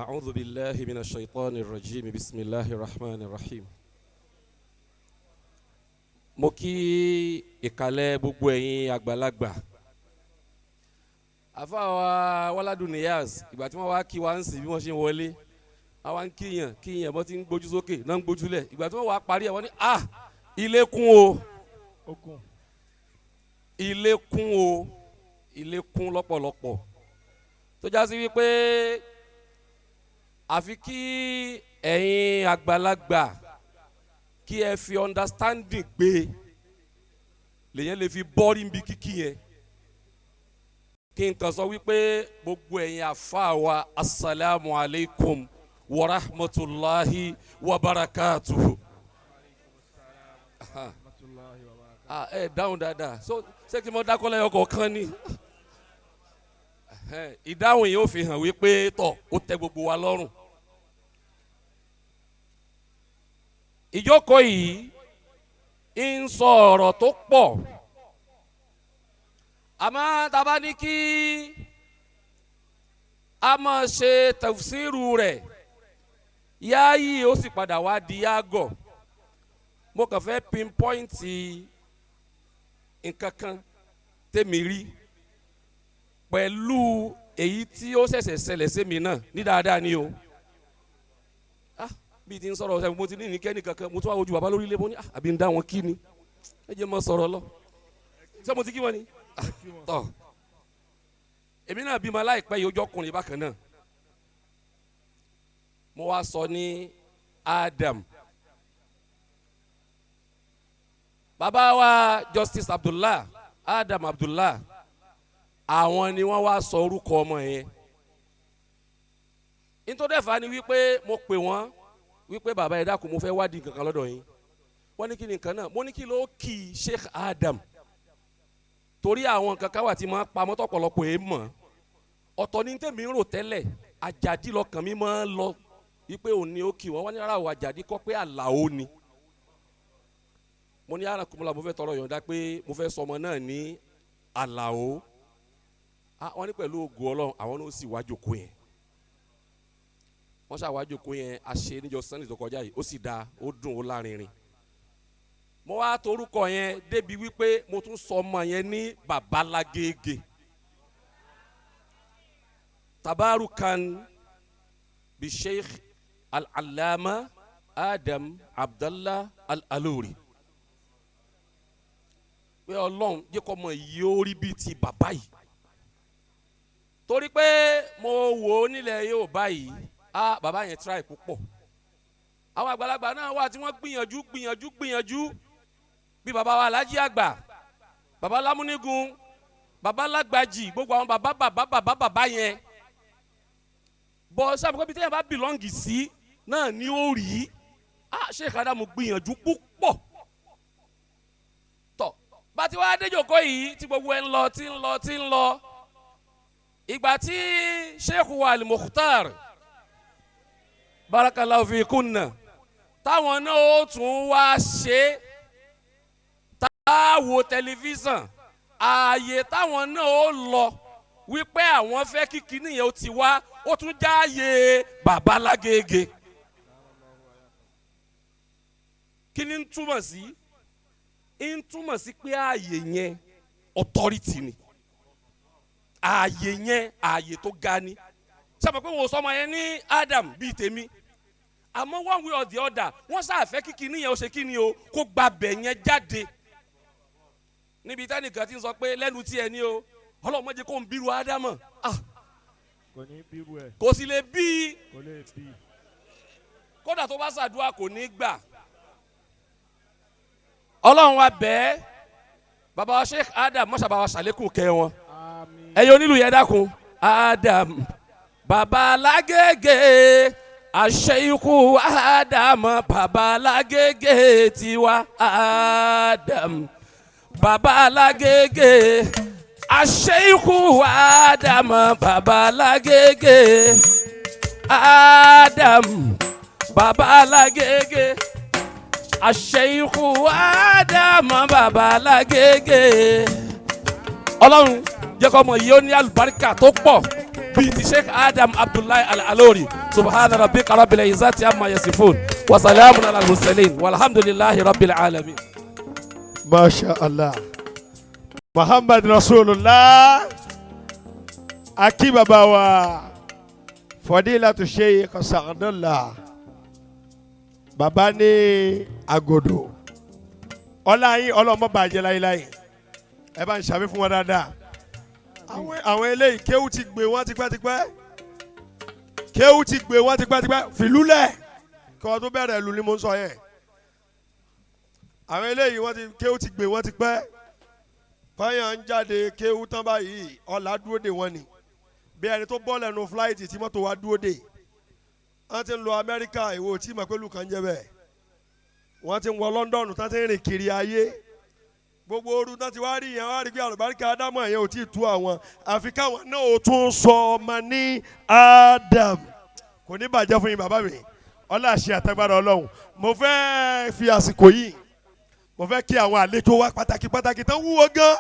أعوذ بالله من الشيطان الرجيم بسم الله الرحمن الرحيم. Mo kí ìkàlẹ̀ gbogbo ẹ̀yin àgbàlagbà. Àfáà Wáládù Niyaz ìgbà tí wọ́n wá kí wa ń sìn bí wọ́n ṣe ń wọlé. Àwa ń kíyàn bọ́ ti ń gbójú sókè náà ń gbójúlẹ̀. Ìgbà tí wọ́n wá parí ẹ̀ wọ́n ní ilé kún o. Ilé kún o. Ilé kún lọ́pọ̀lọpọ̀. Tó já sí wípé àfi kí ẹ̀yin àgbàlagbà kí ẹ fi understanding gbé lèyẹn lè fi bọ́rí nbí kíkí yẹn kí n kàn sọ wípé gbogbo ẹ̀yin àfáà wa asalaamu alaykum wa rahmatulahi wa barakatuhu. ẹ dáhùn dáadáa so ṣé kí mo dákọ́lẹ̀ ọkọ̀ kan ni ìdáhùn yìí ó fi hàn wípé tọ̀ ó tẹ́ gbogbo wa lọ́rùn. Ìjókòó yìí ń sọ ọ̀rọ̀ tó pọ̀ àmọ́ tá a bá ní kí a máa ṣe tafsiru rẹ̀ yááyì ó sì padà wá di yágọ̀. Mo kàn fẹ́ pinpoint nǹkan kan tèmi rí pẹ̀lú èyí tí ó ṣẹ̀ṣẹ̀ ṣẹlẹ̀ sí mi náà ní dáadáa ni o. Bí ti ń sọ̀rọ̀ ọ̀sẹ̀ mo ti ní ìníkẹ́ni kankan mo tún wá ojú bàbá lórí ilé mo ní àbí ń dá wọn kí ni ẹ jẹ́ mọ́ sọ̀rọ̀ lọ ṣé mo ti kí wọn ni tọ́ èmi náà bímọ láìpẹ́ yìí ojú ọkùnrin bákan náà mo wá sọ ní Adam bàbá wa Justice Adam Abdullah àwọn ni wọ́n wá sọ orúkọ ọmọ yẹn nítorí ẹ̀fà ni wípé mo pè wọ́n wípé bàbá ẹ dákun mo fẹ́ wádìí nǹkan kan lọ́dọ̀ yín wọ́n ní kí ni nǹkan náà mo ní kí ló kí Sheikh Adam torí àwọn nǹkan kan wà tí máa pamọ́ tọ̀pọ̀lọpọ̀ ẹ̀ mọ̀ ọ̀tọ̀ ní tèmi ń rò tẹ́lẹ̀ Àjàdí lọ́kàn mi máa ń lọ wípé òní ó kì wọ́n ní rárá o Àjàdí kọ́ pé Àlàó ni mo ní arákùnrin mo fẹ́ tọrọ yọ̀ǹda pé mo fẹ́ sọmọ náà ní Àlàó wọ́n ní pẹ̀lú ògo Ọlọ́run àwọn náà sì wá jókòó yẹn wọ́n ṣàwájú kó yẹn a ṣe níjọ́ Sunday tó kọjá yìí ó sì dáa ó dùn ó lárinrin mo wá torúkọ yẹn débi wípé mo tún sọ ọmọ yẹn ní babalágége tabarukan bi Sheikh al-Allama Adam Abdallah al-Aluri pé Ọlọ́run jẹ́ kọ́ ọmọ yìí ó rí bíi ti bàbá yìí torí pé mo wò ó nílẹ̀ Yorùbá yìí bàbá yẹn try púpọ̀ àwọn àgbàlagbà náà wà tí wọ́n gbìyànjú bí bàbá wa Alájí àgbà bàbá Lámúnígun bàbá Lágbàjì gbogbo àwọn bàbá yẹn bọ́ sábà pé bí tẹ́yìn bá bìlọ́ǹgì sí náà ni ó rí Sheikh Adamu gbìyànjú púpọ̀ tọ́ bá ti wá déjòkó yìí tí gbogbo ẹ̀ ń lọ tí ń lọ ìgbà tí Sheikh wa Al-Mukhtar barakallahu fi kunna táwọn náà ó tún wá ṣe táwo tẹlifíṣàn ààyè táwọn náà ó lọ wípé àwọn fẹ́ kí kíní yẹn ó ti wá ó tún jáàyè babalágége kí ni ń túmọ̀ sí pé ààyè yẹn authority ni ààyè yẹn ààyè tó ga ni sábà pé wọ́n sọ ọmọ yẹn ní Adam bíi tèmi àmọ́ one way or the other wọ́n ṣàfẹ́ kíkì níyẹn ó ṣe kí ni o kó gba bẹ̀ yẹn jáde níbi tẹ́nìkan ti ń sọ pé lẹ́nu tí ẹ ní o Ọlọ́run má jẹ́ kó ń bírú Ádámọ̀ kò ní bírú ẹ̀ kò sì lè bí kódà tó bá ṣàdúrà kò ní gbà Ọlọ́run wa bẹ́ẹ̀ bàbá wa Sheikh Adam mọ́ṣá bàbá wa ṣàlékún kẹ́ wọn ẹ̀yin onílù yẹn dákun Adam babalágége aṣẹ́yíkú Adam babalágége tiwa Adam babalágége aṣẹ́yíkú Adam babalágége Adam babalágége aṣẹ́yíkú Adam babalágége Ọlọ́run jẹ́ kó ọmọ yìí ó ní àlùbáríkà tó pọ̀ bíi ti Sheikh Adam Abdullahi Al-Alori subhana rabbika rabbil izzati amma yasifun wa salamun ala al-mursalin walhamdulillahi rabbil alamin. Masha Allah. Muhammad Rasulullah. Aki baba wa Fadilatu Sheikh Sadallah. Baba ní agodo. Ọlá yín ọlọ́mọ bàjẹ́ láíláí. Ẹ bá ń ṣàmì fún wọn dáadáa. Àwọn eléyìí kéwù ti gbé wọn tipẹ́tipẹ́. Kéwù ti gbé wọn tipẹ́tipẹ́. Fìlúlẹ̀. Kí wọ́n tó bẹ̀rẹ̀ ìlú ni mo ń sọ yẹn. Àwọn eléyìí kéwù ti gbé wọn tipẹ́. Kọ́yàn ń jáde kéwù tán báyìí ọ̀la dúró dè wọ́n ni. Bí ẹni tó bọ́ lẹ́nu fúláìtì tí mọ́tò wa dúró dè. Wọ́n ti ń lọ Amẹ́ríkà ìwò tí mà pẹ́lú kan jẹ́ bẹ́ẹ̀. Wọ́n ti ń wọ Lọ́ndọ̀nù tán ti ń rìn kiri ayé. Gbogbo ooru tán ti wá rí yẹn wá rí pé àlùbáríkà Ádámù yẹn ò tí ì tú àwọn. Àfi káwọn náà ò tún sọ ọmọ ní Adam. Kò ní bàjẹ́ fún yín bàbá mi. Ọlá àṣẹ àtàgbàrà Ọlọ́run. Mo fẹ́ fi àsìkò yìí. Mo fẹ́ kí àwọn àlejò wa pàtàkì tán wúwo gan.